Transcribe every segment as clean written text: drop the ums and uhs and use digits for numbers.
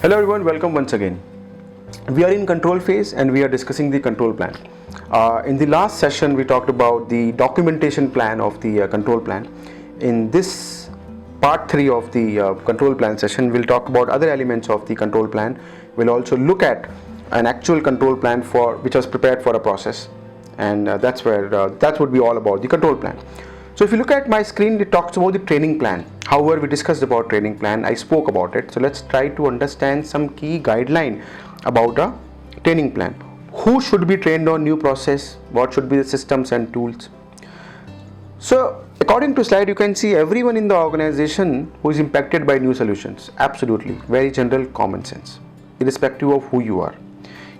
Hello everyone, welcome once again. We are in control phase and we are discussing the control plan. In the last session we talked about the documentation plan of the control plan. In this part 3 of the control plan session, we'll talk about other elements of the control plan. We'll also look at an actual control plan which was prepared for a process, and that would be all about the control plan. So if you look at my screen, it talks about the training plan. However, we discussed about training plan, I spoke about it. So let's try to understand some key guideline about a training plan. Who should be trained on new process? What should be the systems and tools? So according to slide, you can see everyone in the organization who is impacted by new solutions. Absolutely, very general common sense, irrespective of who you are.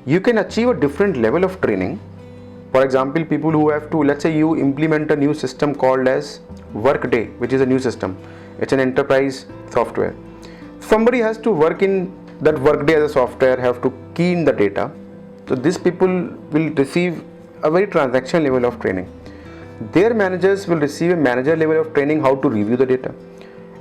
You can achieve a different level of training. For example, people who have to, let's say you implement a new system called as Workday, which is a new system. It's an enterprise software. Somebody has to work in that Workday as a software, have to key in the data. So these people will receive a very transaction level of training. Their managers will receive a manager level of training how to review the data.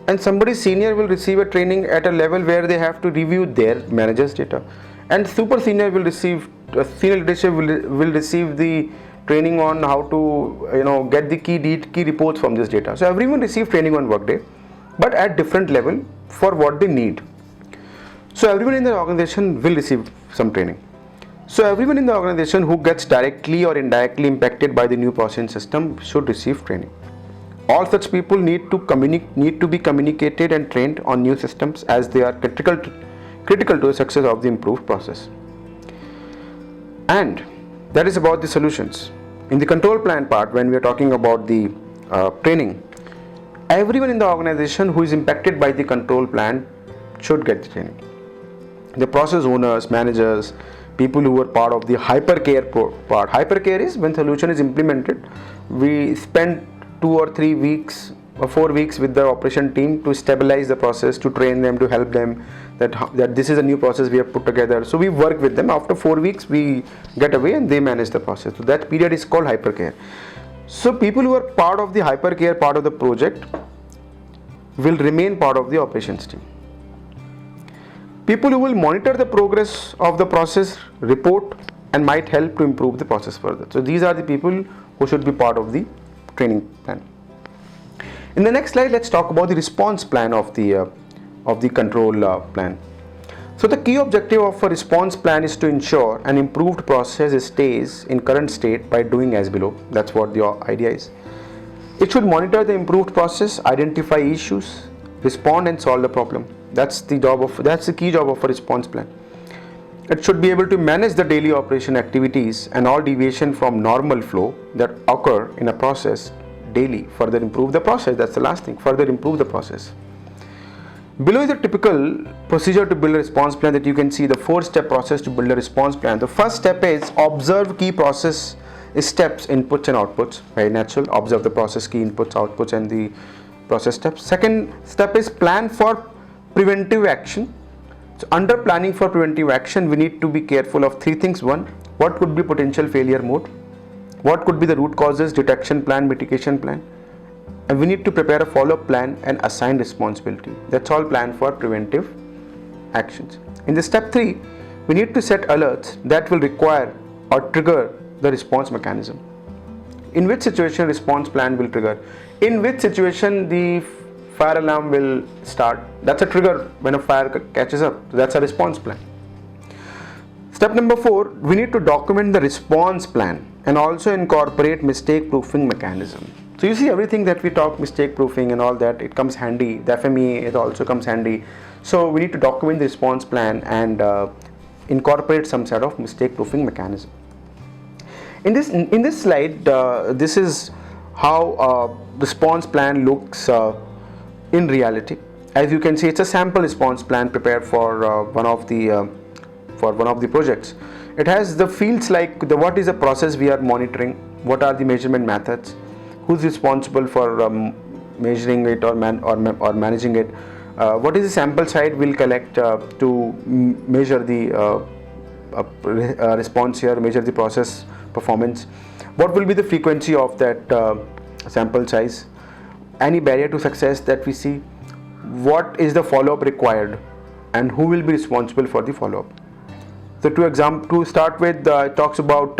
And somebody senior will receive a training at a level where they have to review their manager's data. And super senior will receive, senior leadership will receive the training on how to get the key reports from this data. So everyone receives training on Workday, but at different level for what they need. So everyone in the organization will receive some training. So everyone in the organization who gets directly or indirectly impacted by the new processing system should receive training. All such people need to be communicated and trained on new systems, as they are critical to the success of the improved process. And that is about the solutions. In the control plan part, when we are talking about the training, everyone in the organization who is impacted by the control plan should get the training. The process owners, managers, people who are part of the hypercare part. Hypercare is when solution is implemented, we spend 2 or 3 weeks or 4 weeks with the operation team to stabilize the process, to train them, to help them that this is a new process we have put together. So we work with them. After 4 weeks we get away and they manage the process. So that period is called hypercare. So people who are part of the hypercare part of the project will remain part of the operations team. People who will monitor the progress of the process, report, and might help to improve the process further. So these are the people who should be part of the training plan. In the next slide, let's talk about the response plan of the control plan. So the key objective of a response plan is to ensure an improved process stays in current state by doing as below. That's what the idea is. It should monitor the improved process, identify issues, respond and solve the problem. That's the key job of a response plan. It should be able to manage the daily operation activities and all deviation from normal flow that occur in a process daily. Further improve the process. That's the last thing. Further improve the process. Below is a typical procedure to build a response plan that you can see, the 4-step process to build a response plan. The first step is observe key process steps, inputs and outputs. Very natural. Observe the process key inputs, outputs and the process steps. Second step is plan for preventive action. So under planning for preventive action, we need to be careful of 3 things. 1, what could be potential failure mode? What could be the root causes, detection plan, mitigation plan? And we need to prepare a follow-up plan and assign responsibility. That's all planned for preventive actions. In the step 3, we need to set alerts that will require or trigger the response mechanism. In which situation response plan will trigger? In which situation the fire alarm will start? That's a trigger when a fire catches up. So that's a response plan. Step number 4, we need to document the response plan and also incorporate mistake proofing mechanism. So you see everything that we talk, mistake proofing and all that, it comes handy. The FME, it also comes handy. So we need to document the response plan and incorporate some sort of mistake proofing mechanism. In this slide, this is how response plan looks in reality. As you can see, it's a sample response plan prepared for one of the projects. It has the fields like what is the process we are monitoring, what are the measurement methods, who's responsible for measuring it or managing it, what is the sample size we'll collect to measure the response here, measure the process performance, what will be the frequency of that sample size, any barrier to success that we see, what is the follow-up required, and who will be responsible for the follow-up. So to start with, it talks about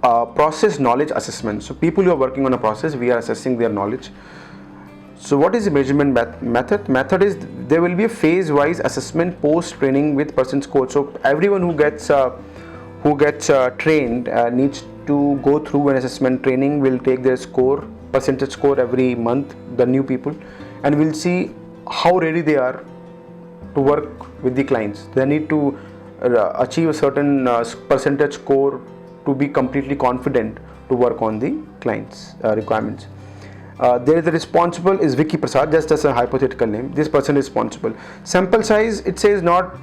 process knowledge assessment. So people who are working on a process, we are assessing their knowledge. So what is the measurement method? Method is there will be a phase-wise assessment post-training with person's coach. So everyone who gets trained needs to go through an assessment training. Will take their score, percentage score every month, the new people, and we'll see how ready they are to work with the clients. They need to achieve a certain percentage score to be completely confident to work on the client's requirements. There is the responsible is Vicky Prasad, just as a hypothetical name. This person is responsible. Sample size, it says not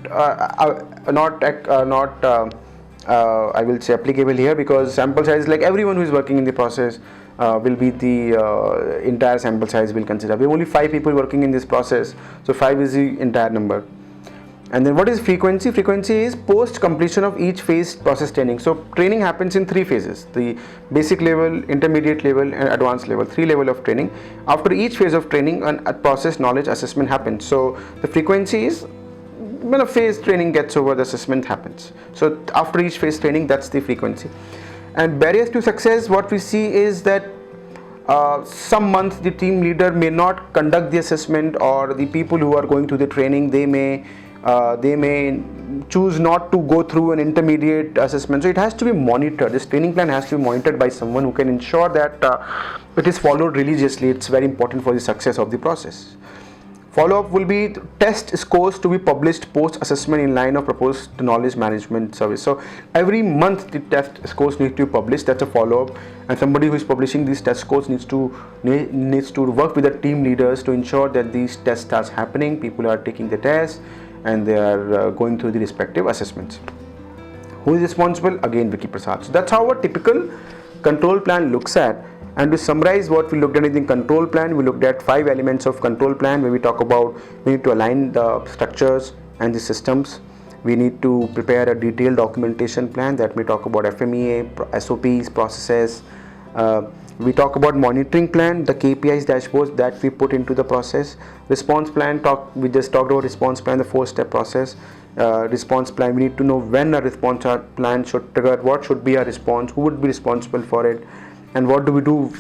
I will say applicable here, because sample size, like everyone who is working in the process will be the entire sample size will consider. We have only 5 people working in this process, so 5 is the entire number. And then what is frequency? Frequency is post completion of each phase process training. So training happens in 3 phases: the basic level, intermediate level, and advanced level. 3 level of training. After each phase of training, a process knowledge assessment happens. So the frequency is when a phase training gets over, the assessment happens. So after each phase training, that's the frequency. And barriers to success, what we see is that some months the team leader may not conduct the assessment, or the people who are going to the training, they may choose not to go through an intermediate assessment. So it has to be monitored. This training plan has to be monitored by someone who can ensure that it is followed religiously. It's very important for the success of the process. Follow-up will be test scores to be published post-assessment in line of proposed knowledge management service. So every month the test scores need to be published. That's a follow-up, and somebody who is publishing these test scores needs to work with the team leaders to ensure that these tests starts happening. People are taking the test and they are going through the respective assessments. Who is responsible? Again, Vicky Prasad. So that's how a typical control plan looks at. And to summarize what we looked at in the control plan, we looked at 5 elements of control plan, where we talk about we need to align the structures and the systems. We need to prepare a detailed documentation plan that may talk about FMEA, SOPs, processes. We talk about monitoring plan, the KPIs dashboards that we put into the process. Response plan, we just talked about response plan, the 4-step process. Response plan, we need to know when a response plan should trigger, what should be a response, who would be responsible for it, and what do we do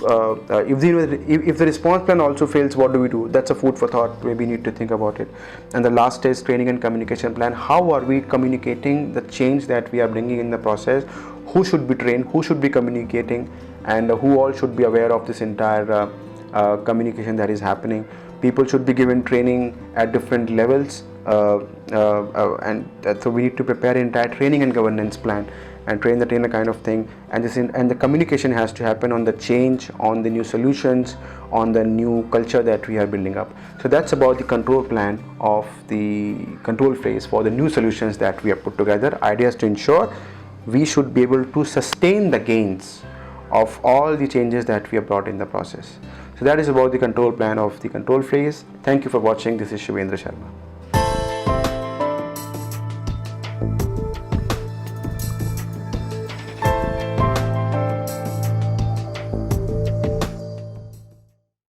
if the response plan also fails, what do we do? That's a food for thought. Maybe need to think about it. And the last is training and communication plan. How are we communicating the change that we are bringing in the process? Who should be trained, who should be communicating, and who all should be aware of this entire communication that is happening. People should be given training at different levels, and so we need to prepare an entire training and governance plan and train the trainer kind of thing. And the communication has to happen on the change, on the new solutions, on the new culture that we are building up. So that's about the control plan of the control phase for the new solutions that we have put together. Ideas to ensure we should be able to sustain the gains of all the changes that we have brought in the process. So that is about the control plan of the control phase. Thank you for watching. This is Shivendra Sharma.